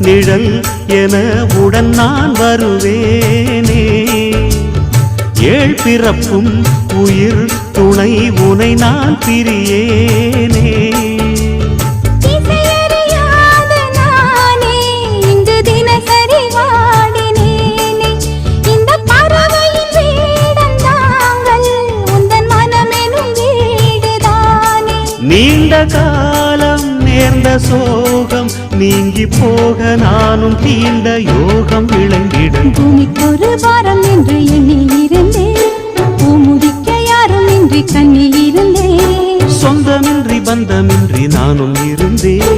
நிழல் என உடன் நான் வருவேனே. ஏழ் பிறப்பும் உயிர் துணை உனை நான் பிரியேனே. நீண்ட காலம் நேர்ந்த சோகம் நீங்கி போக நானும் தீண்ட யோகம் விளங்கிடும். பூமிக்கொரு வாரம் என்று எண்ணி இருந்தேன், பூமுடிக்க யாரும் இன்றி கண்ணி இருந்தேன். சொந்தமின்றி பந்தமின்றி நானும் இருந்தேன்.